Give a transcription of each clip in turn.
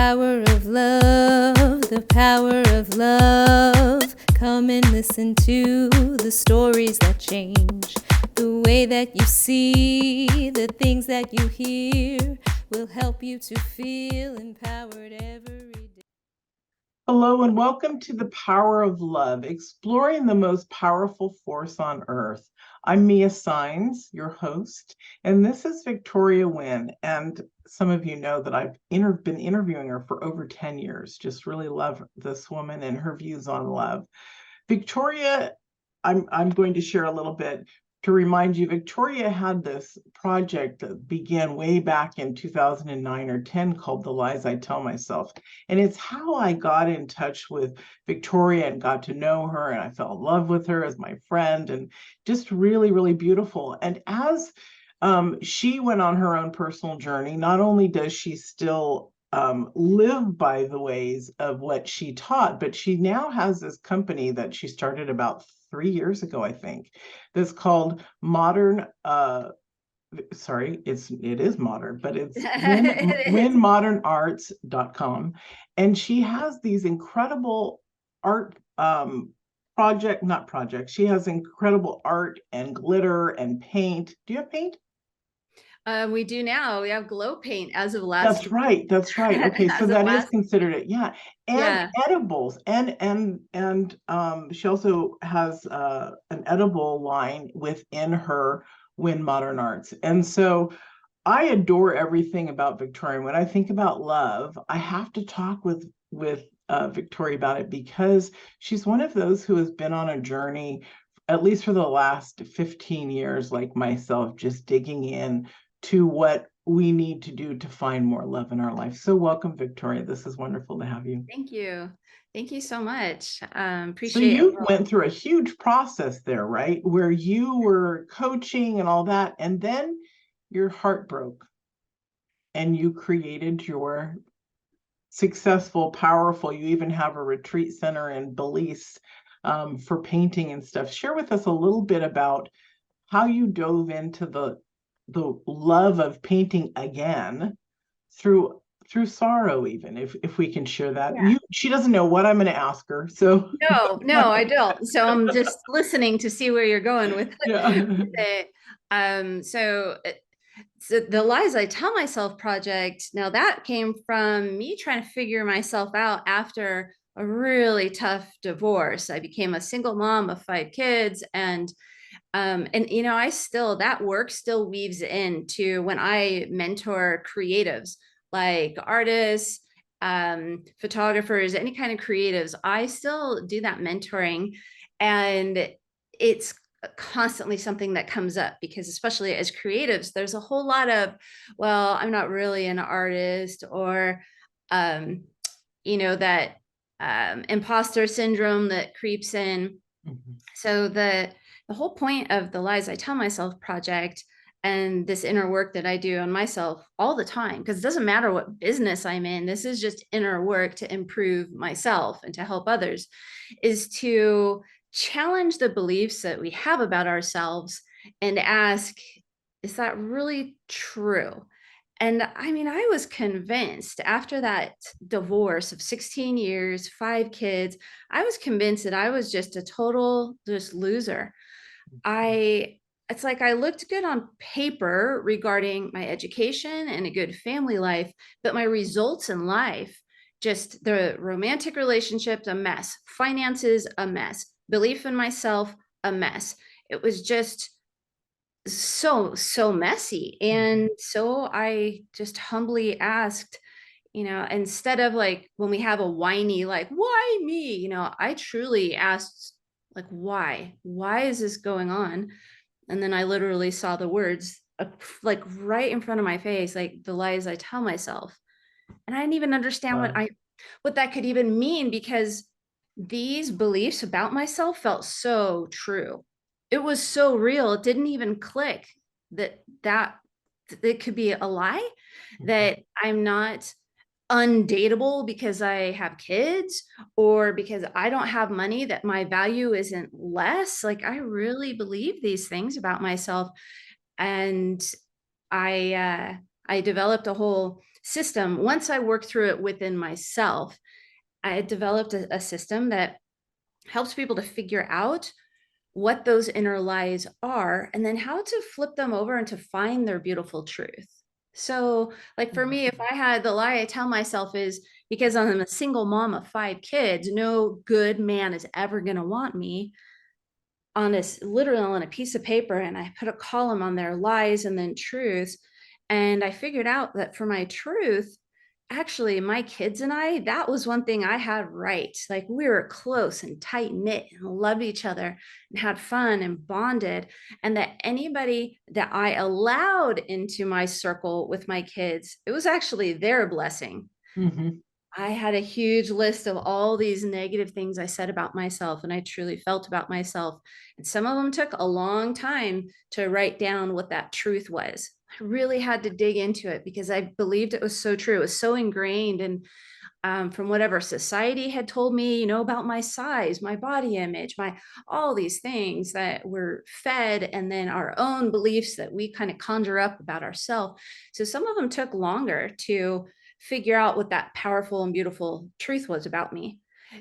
power of love, the power of love. Come and listen to the stories that change the way that you see, the things that you hear will help you to feel empowered every day. Hello and welcome to The Power of Love, exploring the most powerful force on earth. I'm Mia Saenz, your host, and this is Victoria Wynn. And some of you know that I've been interviewing her for over 10 years. Just really love this woman and her views on love. Victoria, I'm going to share a little bit to remind you. Victoria had this project that began way back in 2009 or 10 called The Lies I Tell Myself. And it's how I got in touch with Victoria and got to know her, and I fell in love with her as my friend, and just really, really beautiful. And as she went on her own personal journey, not only does she still live by the ways of what she taught, but she now has this company that she started about 3 years ago, I think, that's called Modern sorry, it is modern, but it's winmodernarts.com. And she has these incredible art she has incredible art and glitter and paint. Do you have paint? We do now. We have glow paint as of last That's right. That's right. Okay, so that is considered it. Yeah. And Yeah. edibles. And she also has an edible line within her Win Modern Arts. And so I adore everything about Victoria. When I think about love, I have to talk with Victoria about it, because she's one of those who has been on a journey, at least for the last 15 years, like myself, just digging in to what we need to do to find more love in our life. So welcome, Victoria. This is wonderful to have you. Thank you. Thank you so much. Appreciate so you went through a huge process there, right? Where you were coaching and all that, and then your heart broke and you created your successful, powerful, you even have a retreat center in Belize for painting and stuff. Share with us a little bit about how you dove into the love of painting again through sorrow, even if we can share that. Yeah. She doesn't know what I'm going to ask her, so no, I don't. So I'm just listening to see where you're going with it. So the Lies I Tell Myself project, now that came from me trying to figure myself out after a really tough divorce. I became a single mom of 5 kids, and you know, that work still weaves into when I mentor creatives like artists, photographers, any kind of creatives. I still do that mentoring, and it's constantly something that comes up, because especially as creatives, there's a whole lot of, well, I'm not really an artist, or you know, that imposter syndrome that creeps in. Mm-hmm. So the whole point of the Lies I Tell Myself project, and this inner work that I do on myself all the time, because it doesn't matter what business I'm in, this is just inner work to improve myself and to help others, is to challenge the beliefs that we have about ourselves and ask, is that really true? And I mean, I was convinced after that divorce of 16 years, 5 kids, I was convinced that I was just a total loser. It's like I looked good on paper regarding my education and a good family life, but my results in life, just the romantic relationships, a mess, finances, a mess, belief in myself, a mess. It was just so messy. And so I just humbly asked, you know, instead of like when we have a whiny, like, why me? You know, I truly asked, like, why is this going on? And then I literally saw the words like right in front of my face, like the lies I tell myself. And I didn't even understand what that could even mean, because these beliefs about myself felt so true. It was so real. It didn't even click that it could be a lie, that I'm not undateable because I have kids, or because I don't have money, that my value isn't less. Like, I really believe these things about myself. And I developed a whole system, once I worked through it within myself, I had developed a system that helps people to figure out what those inner lies are, and then how to flip them over and to find their beautiful truth. So, like for me, if I had the lie I tell myself is because I'm a single mom of 5 kids, no good man is ever going to want me, on this literally on a piece of paper, and I put a column on there, lies and then truths. And I figured out that for my truth, actually, my kids and I, that was one thing I had right. Like we were close and tight knit and loved each other and had fun and bonded. And that anybody that I allowed into my circle with my kids, it was actually their blessing. Mm-hmm. I had a huge list of all these negative things I said about myself and I truly felt about myself. And some of them took a long time to write down what that truth was. I really had to dig into it because I believed it was so true. It was so ingrained. And from whatever society had told me, about my size, my body image, my all these things that were fed, and then our own beliefs that we kind of conjure up about ourselves. So some of them took longer to figure out what that powerful and beautiful truth was about me.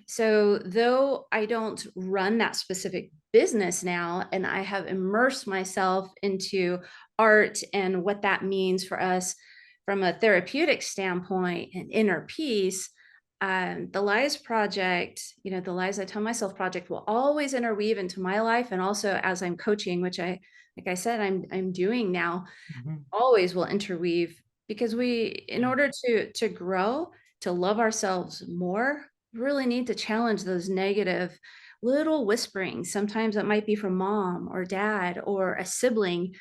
So though I don't run that specific business now, and I have immersed myself into art and what that means for us from a therapeutic standpoint and inner peace, the Lies Project, the Lies I Tell Myself project will always interweave into my life. And also as I'm coaching, which like I said, I'm doing now, Mm-hmm. always will interweave, because we, in order to grow, to love ourselves more, really need to challenge those negative little whisperings. Sometimes it might be from mom or dad or a sibling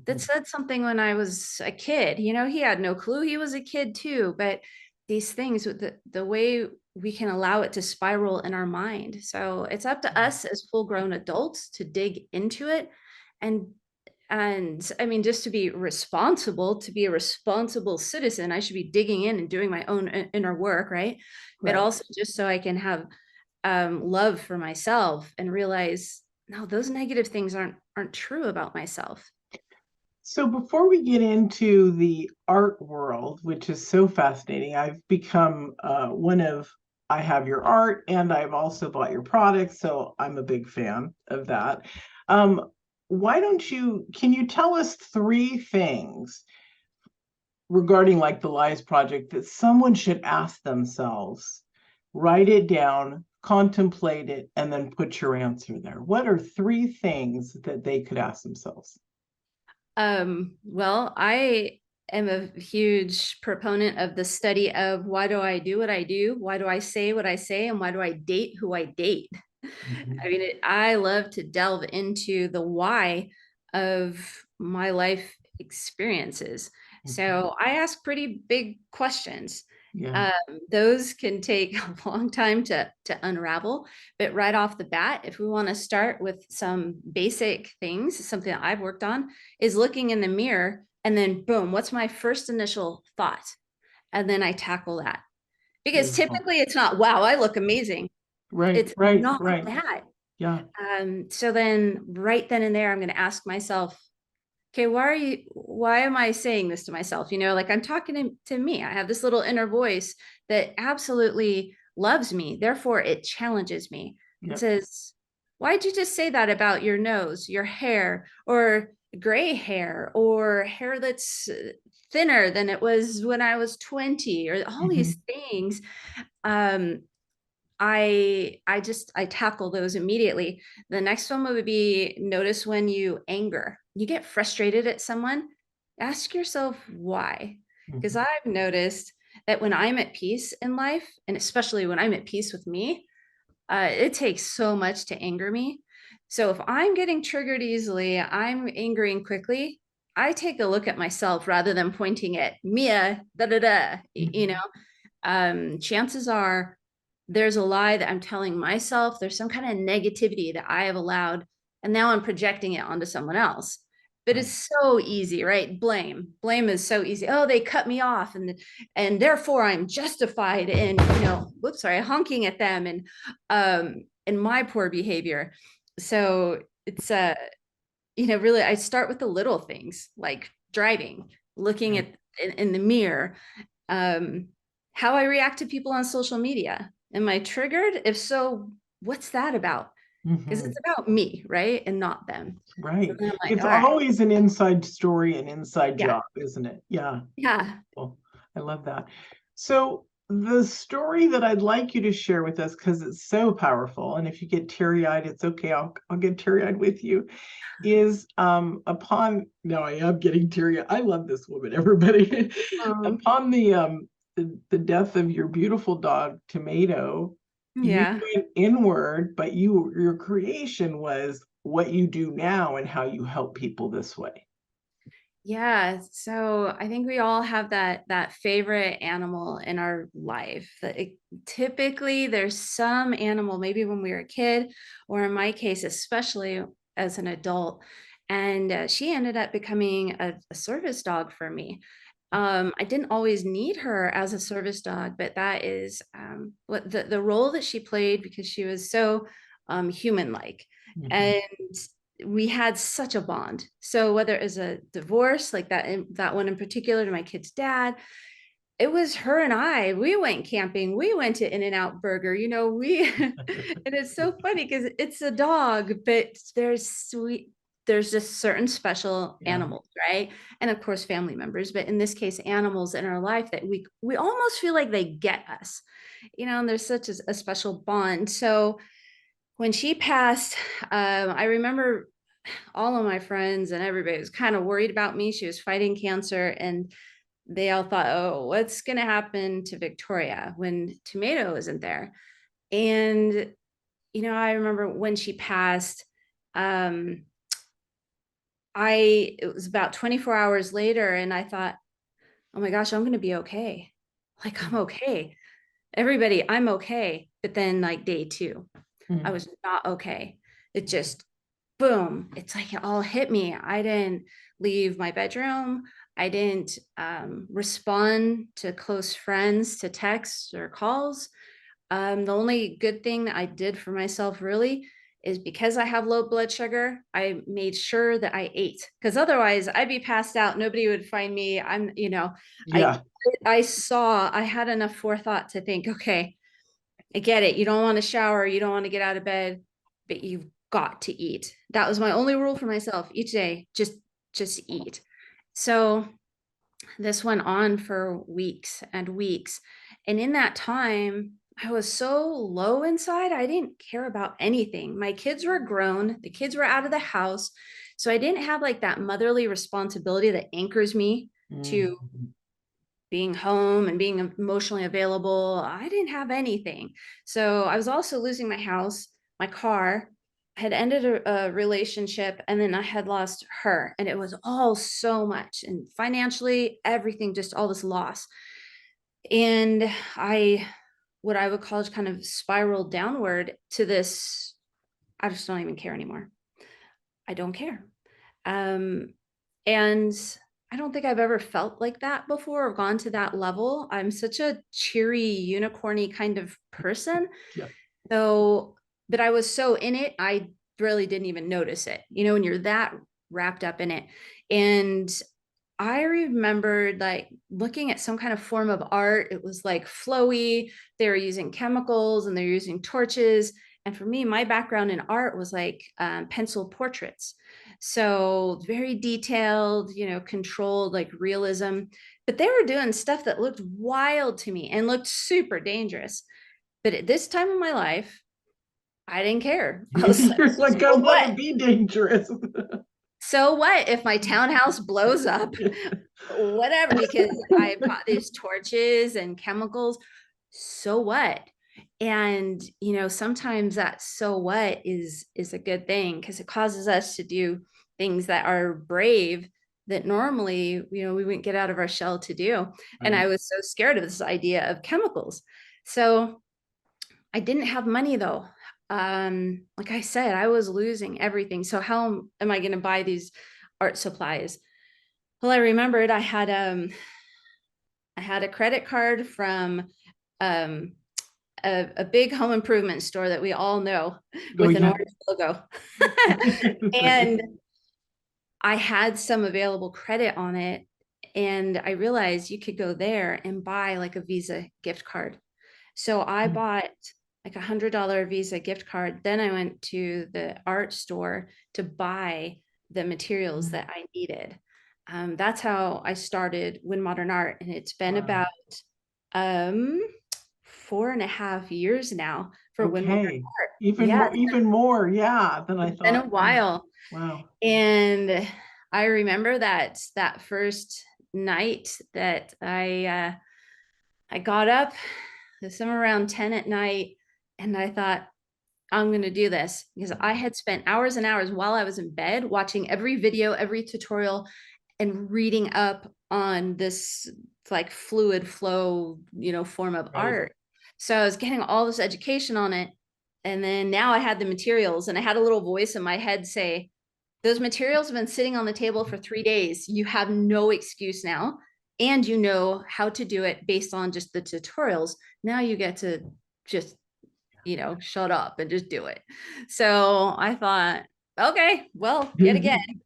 that said something when I was a kid. He had no clue he was a kid too, but these things, with the way we can allow it to spiral in our mind. So it's up to us as full grown adults to dig into it. And I mean, just to be a responsible citizen, I should be digging in and doing my own inner work, right? But Right. also just so I can have love for myself and realize, no, those negative things aren't true about myself. So before we get into the art world, which is so fascinating, I've become I have your art and I've also bought your products, so I'm a big fan of that. Um, can you tell us 3 things regarding like the Lies Project that someone should ask themselves? Write it down, contemplate it, and then put your answer there. What are 3 things that they could ask themselves? Well, I am a huge proponent of the study of why do I do what I do? Why do I say what I say? And why do I date who I date? Mm-hmm. I mean, I love to delve into the why of my life experiences. So I ask pretty big questions. Yeah. Um, those can take a long time to unravel, but right off the bat, if we want to start with some basic things, something that I've worked on is looking in the mirror and then boom, what's my first initial thought? And then I tackle that. Because Beautiful. typically it's not, wow, I look amazing. Right, It's right, not right. that. Yeah. So then right then and there, I'm going to ask myself, okay, why am I saying this to myself? Like I'm talking to me. I have this little inner voice that absolutely loves me. Therefore, it challenges me. It Yep. says, why'd you just say that about your nose, your hair, or gray hair, or hair that's thinner than it was when I was 20, or all Mm-hmm. these things? Um, I tackle those immediately. The next one would be, notice when you get frustrated at someone, ask yourself why. Because Mm-hmm. I've noticed that when I'm at peace in life, and especially when I'm at peace with me, it takes so much to anger me. So if I'm getting triggered easily, I'm angering quickly, I take a look at myself rather than pointing at Mia, da da da, chances are there's a lie that I'm telling myself. There's some kind of negativity that I have allowed, and now I'm projecting it onto someone else. But Right. it's so easy, right? Blame is so easy. Oh, they cut me off, and therefore I'm justified in, whoops, sorry, honking at them and in my poor behavior. So it's really, I start with the little things like driving, looking Yeah. at in the mirror, How I react to people on social media. Am I triggered? If so, what's that about? Because Mhm. it's about me, right? And not them. So Right. then I'm like, It's all right, always an inside story, an inside yeah, job, isn't it? Yeah. yeah. Well, I love that. So the story that I'd like you to share with us, because it's so powerful, and if you get teary-eyed, it's okay. I'll get teary-eyed with you. Is upon now I am getting teary-eyed. I love this woman, everybody. Um, Upon the death of your beautiful dog, Tomato, you yeah. went inward, but your creation was what you do now and how you help people this way. Yeah, so I think we all have that favorite animal in our life. Typically, there's some animal, maybe when we were a kid, or in my case, especially as an adult. And she ended up becoming a service dog for me. I didn't always need her as a service dog, but that is what the role that she played because she was so human-like. Mhm. And we had such a bond. So whether it was a divorce, like that one in particular to my kid's dad, it was her and I. We went camping. We went to In-N-Out Burger. We and it's so funny because it's a dog, but there's just certain special Yeah. animals, right? And of course, family members, but in this case, animals in our life that we almost feel like they get us, and there's such a special bond. So when she passed, I remember all of my friends and everybody was kind of worried about me. She was fighting cancer, and they all thought, oh, what's going to happen to Victoria when Tomato isn't there? And, I remember when she passed, um, it was about 24 hours later, and I thought, oh my gosh, I'm going to be okay. Like, I'm okay. Everybody, I'm okay. But then, like, day two, I Mhm. was not okay. It just, boom, it's like it all hit me. I didn't leave my bedroom. I didn't respond to close friends, to texts or calls. The only good thing that I did for myself really is because I have low blood sugar, I made sure that I ate because otherwise I'd be passed out. Nobody would find me. I Yeah. I had enough forethought to think, okay, I get it. You don't want to shower, you don't want to get out of bed, but you've got to eat. That was my only rule for myself each day. Just eat. So this went on for weeks and weeks. And in that time, I was so low inside, I didn't care about anything. My kids were grown, the kids were out of the house. So I didn't have like that motherly responsibility that anchors me to Mhm. being home and being emotionally available. I didn't have anything. So I was also losing my house, my car. I had ended a relationship, and then I had lost her. And it was all so much. And financially, everything, just all this loss. And what I would call is kind of spiraled downward to this. I just don't even care anymore. I don't care. Um, and I don't think I've ever felt like that before or gone to that level. I'm such a cheery, unicorny kind of person. Yeah. So, but I was so in it, I really didn't even notice it, when you're that wrapped up in it. And I remembered like looking at some kind of form of art. It was like flowy. They were using chemicals and they're using torches. And for me, my background in art was like pencil portraits. So very detailed, controlled, like realism. But they were doing stuff that looked wild to me and looked super dangerous. But at this time in my life, I didn't care. I was like, You're like, I so want to what? be dangerous. So what if my townhouse blows up? Whatever, because I've got these torches and chemicals. So what? And sometimes that so what is a good thing because it causes us to do things that are brave that normally we wouldn't get out of our shell to do. And Right. I was so scared of this idea of chemicals. So I didn't have money though. Like I said, I was losing everything. So how am I going to buy these art supplies? Well, I remembered I had a credit card from um, a big home improvement store that we all know Oh, with an yeah. orange logo. And I had some available credit on it. And I realized you could go there and buy like a Visa gift card. So I bought like $100 Visa gift card. Then I went to the art store to buy the materials that I needed. That's how I started Wynn Modern Art. And it's been about 4.5 years now for Wynn Modern Okay. Art. Even more, yeah, than I It's been a thought. while. Wow. And I remember that first night that I got up somewhere around 10 at night, and I thought, I'm going to do this, because I had spent hours and hours while I was in bed watching every video, every tutorial, and reading up on this like fluid flow, form of art. So I was getting all this education on it. And then now I had the materials, and I had a little voice in my head say, those materials have been sitting on the table for 3 days. You have no excuse now. And you know how to do it based on just the tutorials. Now you get to just, shut up and just do it. So I thought, okay, well, yet again,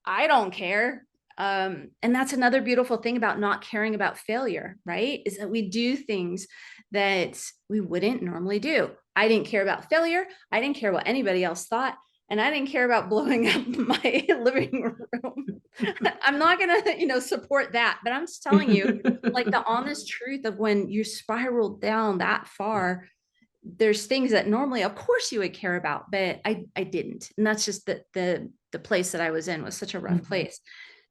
I don't care. And that's another beautiful thing about not caring about failure, right? Is that we do things that we wouldn't normally do. I didn't care about failure. I didn't care what anybody else thought. And I didn't care about blowing up my living room. I'm not going to, support that. But I'm just telling you, like, the honest truth of when you spiral down that far, there's things that normally, of course, you would care about, but I didn't. And that's just the place that I was in was such a rough place.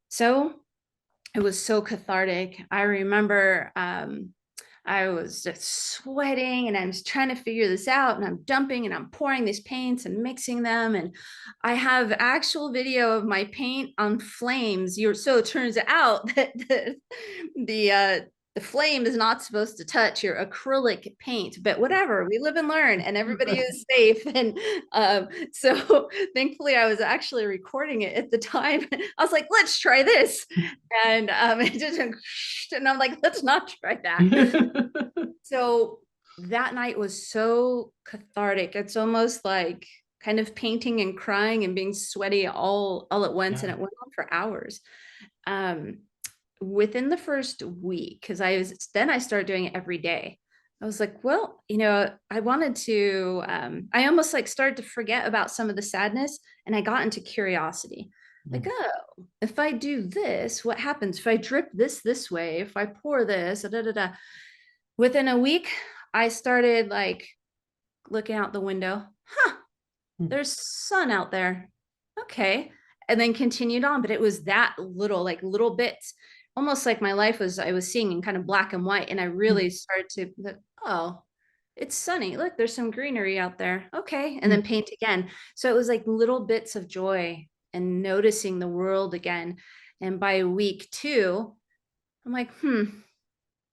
So it was so cathartic. I remember I was just sweating, and I was trying to figure this out, and I'm dumping and I'm pouring these paints and mixing them. And I have actual video of my paint on flames. So it turns out that the flame is not supposed to touch your acrylic paint, but whatever, we live and learn, and everybody is safe. And so thankfully I was actually recording it at the time. I was like, let's try this. And it just, and I'm like, let's not try that. So that night was so cathartic. It's almost like kind of painting and crying and being sweaty all at once. And it went on for hours. Within the first week, because I started doing it every day. I was like, well, I wanted to, I almost like started to forget about some of the sadness, and I got into curiosity. Like, oh, if I do this, what happens if I drip this way, if I pour this, da, da, da. Within a week, I started like looking out the window. There's sun out there. Okay. And then continued on. But it was that little bits, almost like my life I was seeing in kind of black and white. And I really started to look, oh, it's sunny. Look, there's some greenery out there. Okay. And then paint again. So it was like little bits of joy and noticing the world again. And by week 2, I'm like,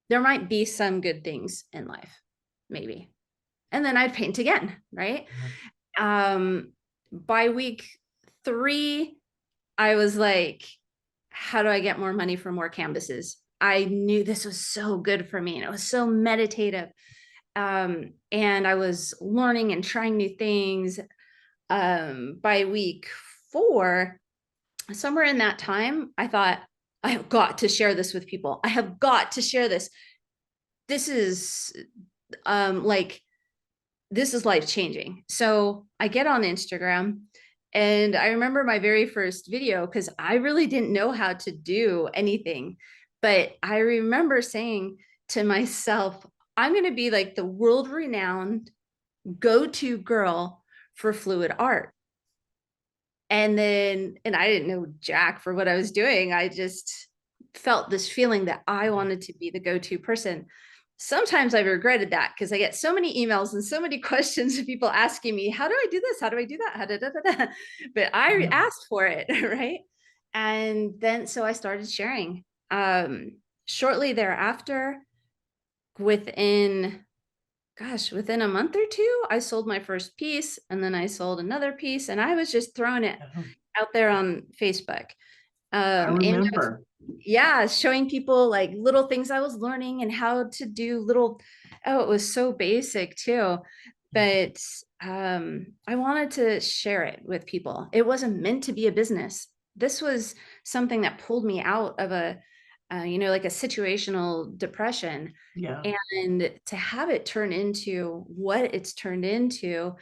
there might be some good things in life, maybe. And then I'd paint again, right? By week 3, I was like, how do I get more money for more canvases? I knew this was so good for me, and it was so meditative. And I was learning and trying new things. By week 4, somewhere in that time, I thought, I have got to share this with people. I have got to share this. This is this is life-changing. So I get on Instagram, and I remember my very first video, because I really didn't know how to do anything. But I remember saying to myself, I'm going to be like the world-renowned go-to girl for fluid art. And I didn't know jack for what I was doing. I just felt this feeling that I wanted to be the go-to person. Sometimes I regretted that, because I get so many emails and so many questions of people asking me, how do I do this? How do I do that? How da, da, da, da. But I asked for it, right? And then, so I started sharing. Shortly thereafter, within a month or 2, I sold my first piece, and then I sold another piece, and I was just throwing it out there on Facebook. I remember. Showing people like little things I was learning and how to do it was so basic too. But I wanted to share it with people. It wasn't meant to be a business. This was something that pulled me out of like a situational depression. Yeah. And to have it turn into what it's turned into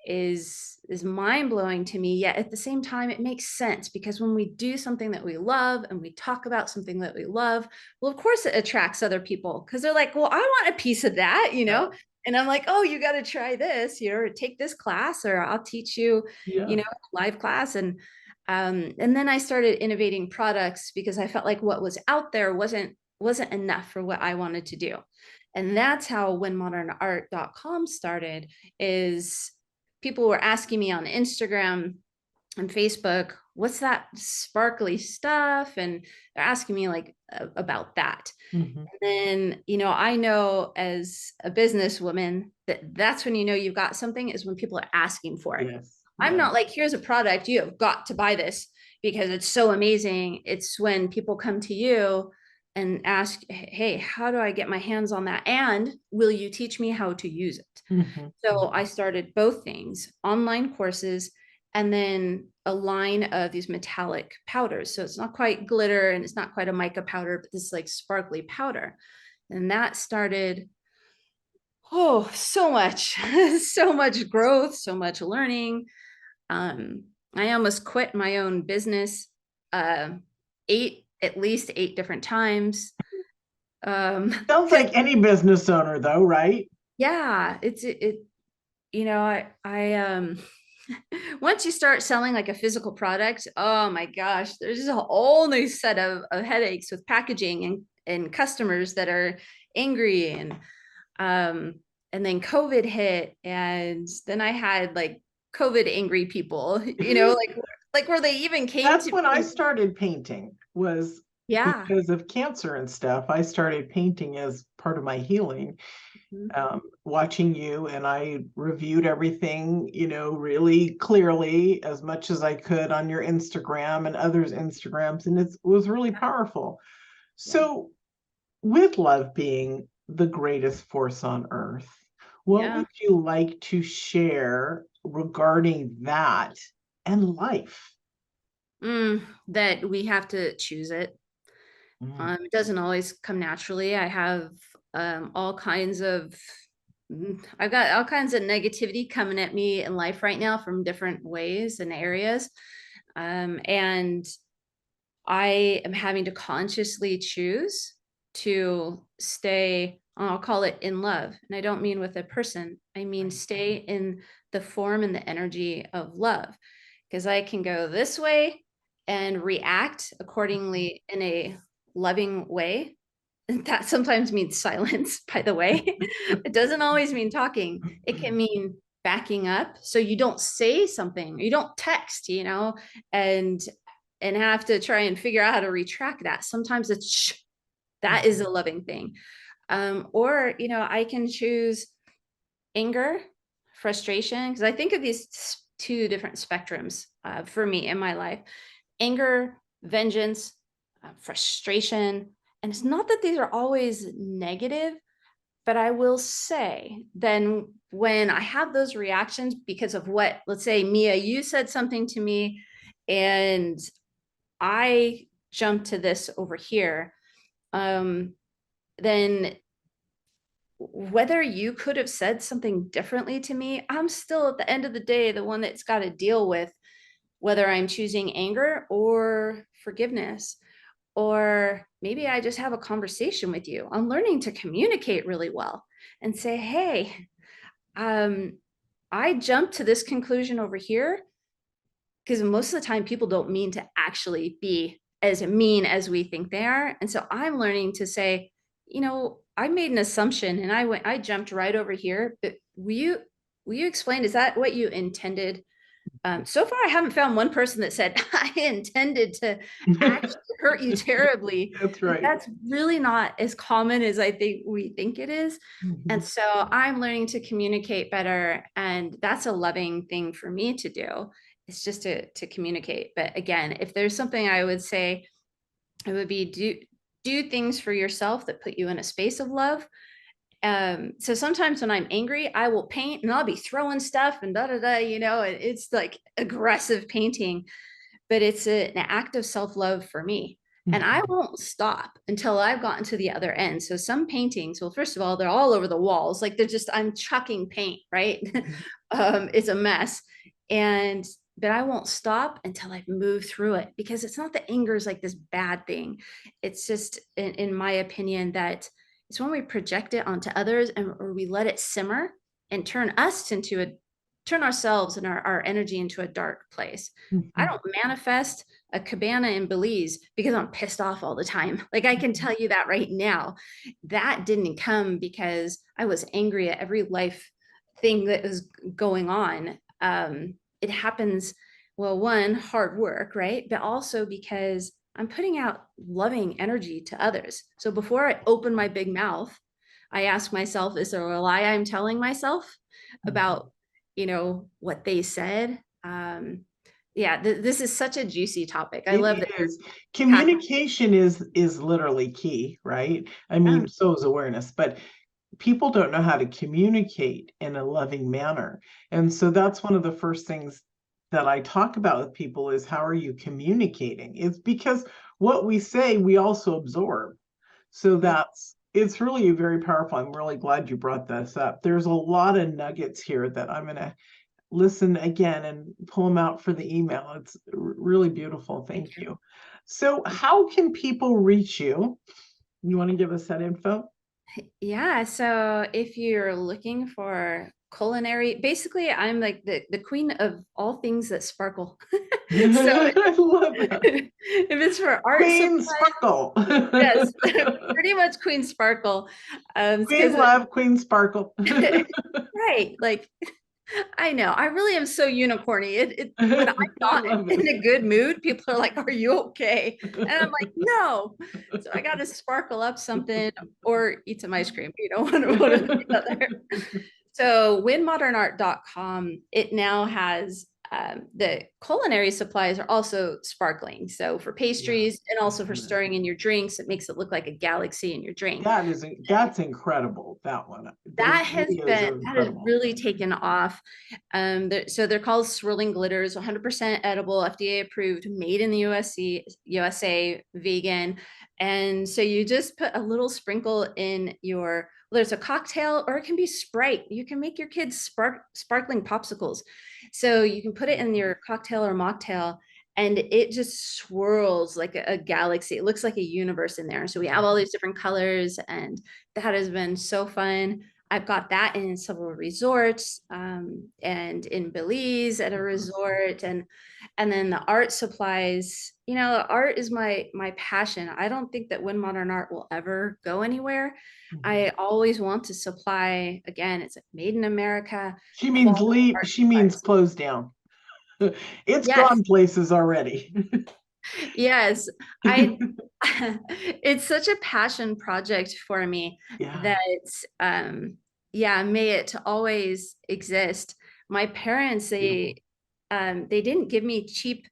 is mind-blowing to me. Yet at the same time, it makes sense, because when we do something that we love and we talk about something that we love, well, of course it attracts other people, because they're like, well, I want a piece of that, Yeah. and I'm like, oh, you got to try this, or take this class, or I'll teach you, Yeah. live class. And then I started innovating products, because I felt like what was out there wasn't enough for what I wanted to do. And that's how whenmodernart.com started. Is people were asking me on Instagram and Facebook, what's that sparkly stuff? And they're asking me like about that. Mm-hmm. And then, I know as a businesswoman that's when you've got something, is when people are asking for it. Yes. I'm Yeah. not like, here's a product, you have got to buy this because it's so amazing. It's when people come to you and ask, hey, how do I get my hands on that? And will you teach me how to use it? Mm-hmm. So I started both things, online courses, and then a line of these metallic powders. So it's not quite glitter and it's not quite a mica powder, but this like sparkly powder. And that started, so much, so much growth, so much learning. I almost quit my own business uh, at least eight different times. Sounds like any business owner, though, right? Yeah, I once you start selling like a physical product, oh my gosh, there's just a whole new set of headaches with packaging and customers that are angry. Um and then COVID hit, and then I had like COVID angry people, like where they even came That's to when I me. started painting, was Yeah. because of cancer and stuff. I started painting as part of my healing. Mhm. Watching you, and I reviewed everything, really clearly as much as I could on your Instagram and others' Instagrams, and it was really powerful. Yeah. So, with love being the greatest force on earth, what Yeah. would you like to share regarding that and life? That we have to choose it. Mm. It doesn't always come naturally. I have I've got all kinds of negativity coming at me in life right now from different ways and areas. And I am having to consciously choose to stay, I'll call it in love. And I don't mean with a person, I mean Right. stay in the form and the energy of love. Because I can go this way and react accordingly in a loving way. And that sometimes means silence, by the way. It doesn't always mean talking. It can mean backing up. So you don't say something, you don't text, and have to try and figure out how to retract that. Sometimes it's that is a loving thing. Or, I can choose anger, frustration, because I think of these two different spectrums for me in my life: anger, vengeance, frustration. And it's not that these are always negative, but I will say then when I have those reactions because of what, let's say, Mia, you said something to me and I jump to this over here, then whether you could have said something differently to me, I'm still at the end of the day the one that's got to deal with whether I'm choosing anger or forgiveness. Or maybe I just have a conversation with you. I'm learning to communicate really well and say, hey, I jumped to this conclusion over here because most of the time people don't mean to actually be as mean as we think they are. And so I'm learning to say, I made an assumption and I jumped right over here, but will you explain, is that what you intended? So far, I haven't found one person that said, I intended to actually hurt you terribly. That's But right. that's really not as common as I think we think it is. And Mhm. so I'm learning to communicate better. And that's a loving thing for me to do. It's just to communicate. But again, if there's something I would say, it would be do things for yourself that put you in a space of love. So sometimes when I'm angry, I will paint and I'll be throwing stuff and da da da, it's like aggressive painting, but it's an act of self-love for me. And I Mhm. won't stop until I've gotten to the other end. So some paintings, well, first of all, they're all over the walls. Like they're just, I'm chucking paint, right? It's a mess. And but I won't stop until I've moved through it, because it's not that anger is like this bad thing. It's just, in my opinion, that it's when we project it onto others, and or we let it simmer and turn ourselves and our energy into a dark place. I Mhm. don't manifest a cabana in Belize because I'm pissed off all the time. Like I can tell you that right now. That didn't come because I was angry at every life thing that was going on. It happens, well, one, hard work, right? But also because I'm putting out loving energy to others. So before I open my big mouth, I ask myself, is there a lie I'm telling myself about, what they said? Yeah, this is such a juicy topic. I love It that you're is. passionate. Communication is literally key, right? I Yeah, mean, so is awareness, but people don't know how to communicate in a loving manner. And so that's one of the first things that I talk about with people is how are you communicating? It's because what we say, we also absorb. So yeah, it's really very powerful. I'm really glad you brought this up. There's a lot of nuggets here that I'm going to listen again and pull them out for the email. It's really beautiful. thank Thank you. you. So, how can people reach you? You want to give us that info? Yeah, so if you're looking for culinary, basically I'm like the queen of all things that sparkle. So I love that. if it's for art Queen supplies, Sparkle. yes, pretty much Queen Sparkle. Queen Because Love, Queen Sparkle. right, like I know. I really am so unicorny. When I'm I not love in it. a good mood, people are like, "Are you okay?" And I'm like, "No." So I got to sparkle up something or eat some ice cream, one or the other. So winmodernart.com, it now has the culinary supplies are also sparkling. So for Yeah, pastries and I've also for seen that. stirring in your drinks, it makes it look like a galaxy in your drink. That's incredible. That one. Those videos are That has incredible. really taken off. So they're called swirling glitters, 100% edible, FDA approved, made in the USA, vegan. And so you just put a little sprinkle in your, well, there's a cocktail or it can be Sprite. You can make your kids sparkling popsicles. So you can put it in your cocktail or mocktail and it just swirls like a galaxy. It looks like a universe in there. So we have all these different colors, and that has been so fun. I've got that in several resorts, and in Belize at a resort, and then the art supplies. Art is my passion. I don't think that Win Modern Art will ever go anywhere. Mhm. I always want to supply, again, it's like made in America, She means quality leave. art She means supplies. close down. It's Yes, gone places already. yes. I it's such a passion project for me Yeah. that yeah, may it always exist. My parents, Beautiful. they didn't give me cheap.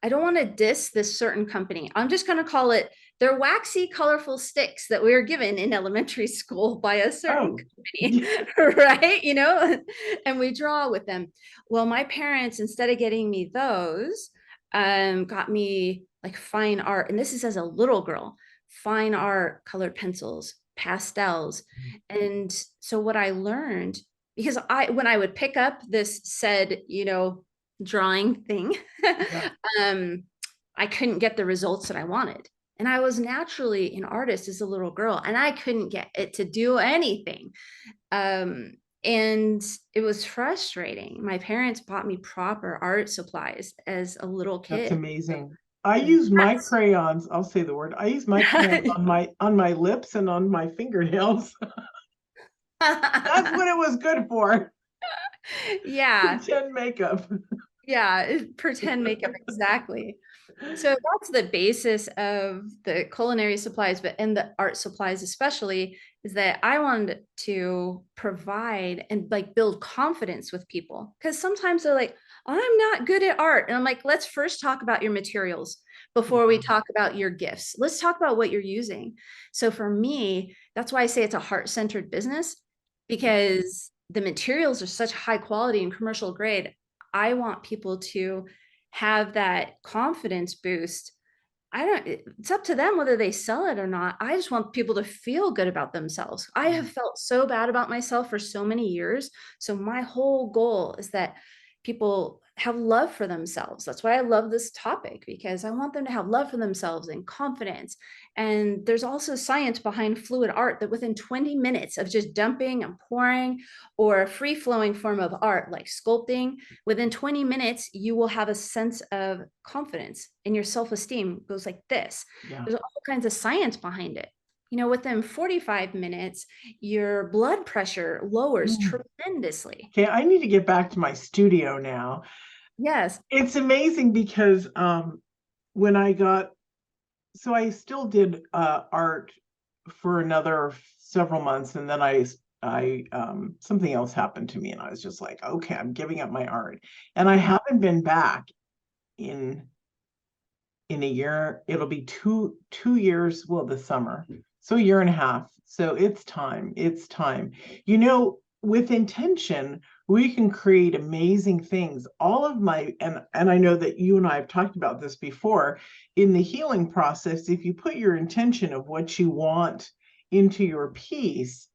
I don't want to diss this certain company. I'm just going to call it they're waxy, colorful sticks that we were given in elementary school by a certain Oh, company, right? And we draw with them. Well, my parents, instead of getting me those, got me like fine art. And this is as a little girl, fine art, colored pencils, pastels. And so what I learned, because when I would pick up this said, drawing thing, yeah. um, I couldn't get the results that I wanted. And I was naturally an artist as a little girl, and I couldn't get it to do anything. Um, and it was frustrating. My parents bought me proper art supplies as a little That's kid. amazing. I use my That's crayons. I'll say the word. I use my crayons on my lips and on my fingernails. That's what it was good for. yeah, Pretend makeup. yeah, pretend makeup, exactly. So that's the basis of the culinary supplies, but in the art supplies especially, is that I wanted to provide and like build confidence with people. Because sometimes they're like, I'm not good at art. And I'm like, let's first talk about your materials before we Yeah. talk about your gifts. Let's talk about what you're using. So for me, that's why I say it's a heart-centered business, because the materials are such high quality and commercial grade. I want people to have that confidence boost it's up to them whether they sell it or not. I just want people to feel good about themselves. I have felt so bad about myself for so many years. So my whole goal is that people have love for themselves. That's why I love this topic, because I want them to have love for themselves and confidence. And there's also science behind fluid art, that within 20 minutes of just dumping and pouring, or a free flowing form of art like sculpting, within 20 minutes, you will have a sense of confidence, and your self-esteem goes like this. Yeah. There's all kinds of science behind it. Within 45 minutes, your blood pressure lowers tremendously. Okay, I need to get back to my studio now. Yes. It's amazing because when I still did art for another several months, and then I something else happened to me, and I was just like, okay, I'm giving up my art. And I haven't been back in a year. It'll be two years, well, this summer. So a year and a half. So it's time. It's time. With intention, we can create amazing things. All of my, and I know that you and I have talked about this before, in the healing process, if you put your intention of what you want into your piece,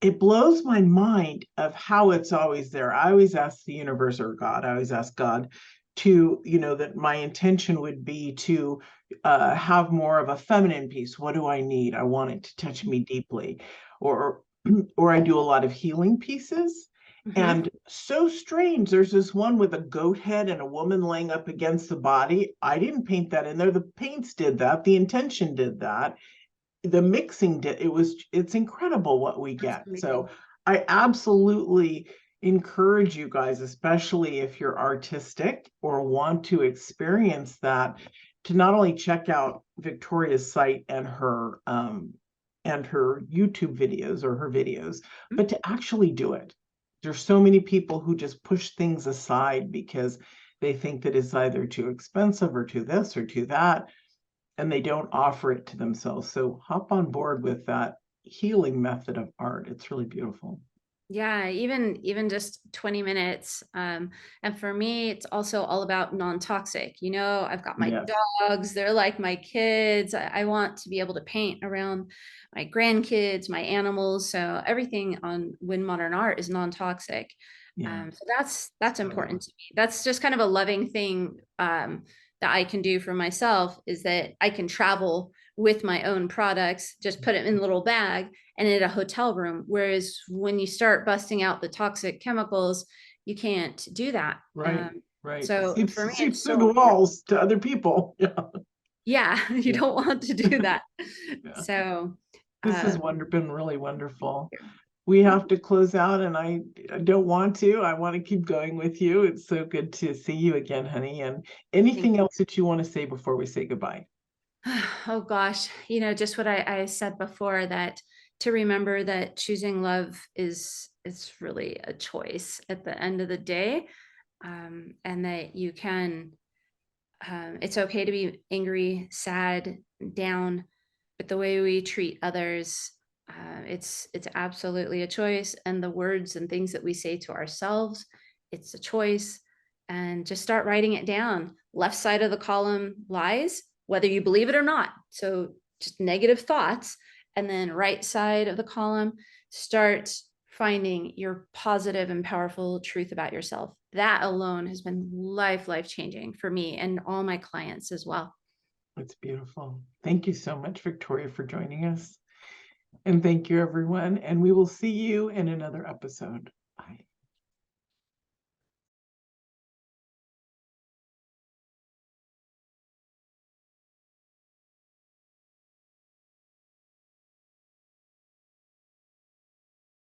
it blows my mind of how it's always there. I always ask the universe or God, I always ask God to, that my intention would be to have more of a feminine piece. What do I need? I want it to touch me deeply. Or I do a lot of healing pieces. And so strange. There's this one with a goat head and a woman laying up against the body. I didn't paint that in there. The paints did that. The intention did that. The mixing did. It's incredible what we get. So I absolutely encourage you guys, especially if you're artistic or want to experience that, to not only check out Victoria's site and her YouTube videos or her videos, but to actually do it. There's so many people who just push things aside because they think that it's either too expensive or too this or too that, and they don't offer it to themselves. So hop on board with that healing method of art. It's really beautiful. Yeah, even just 20 minutes. And for me, it's also all about non-toxic. I've got my dogs, they're like my kids. I want to be able to paint around my grandkids, my animals. So everything on Wynn Modern Art is non-toxic. So that's important to me. That's just kind of a loving thing that I can do for myself, is that I can travel with my own products, just put it in a little bag and in a hotel room. Whereas when you start busting out the toxic chemicals, you can't do that. Right. Right. So for me, it's through the walls to other people. Yeah, you don't want to do that. So this has been really wonderful. We have to close out, and I don't want to. I want to keep going with you. It's so good to see you again, honey. And anything else that you want to say before we say goodbye? Oh gosh, just what I said before, that to remember that choosing love it's really a choice at the end of the day, and that you can, it's okay to be angry, sad, down, but the way we treat others, it's absolutely a choice. And the words and things that we say to ourselves, it's a choice. And just start writing it down. Left side of the column, lies, whether you believe it or not. So just negative thoughts. And then right side of the column, start finding your positive and powerful truth about yourself. That alone has been life changing for me and all my clients as well. It's beautiful. Thank you so much, Victoria, for joining us. And thank you, everyone. And we will see you in another episode.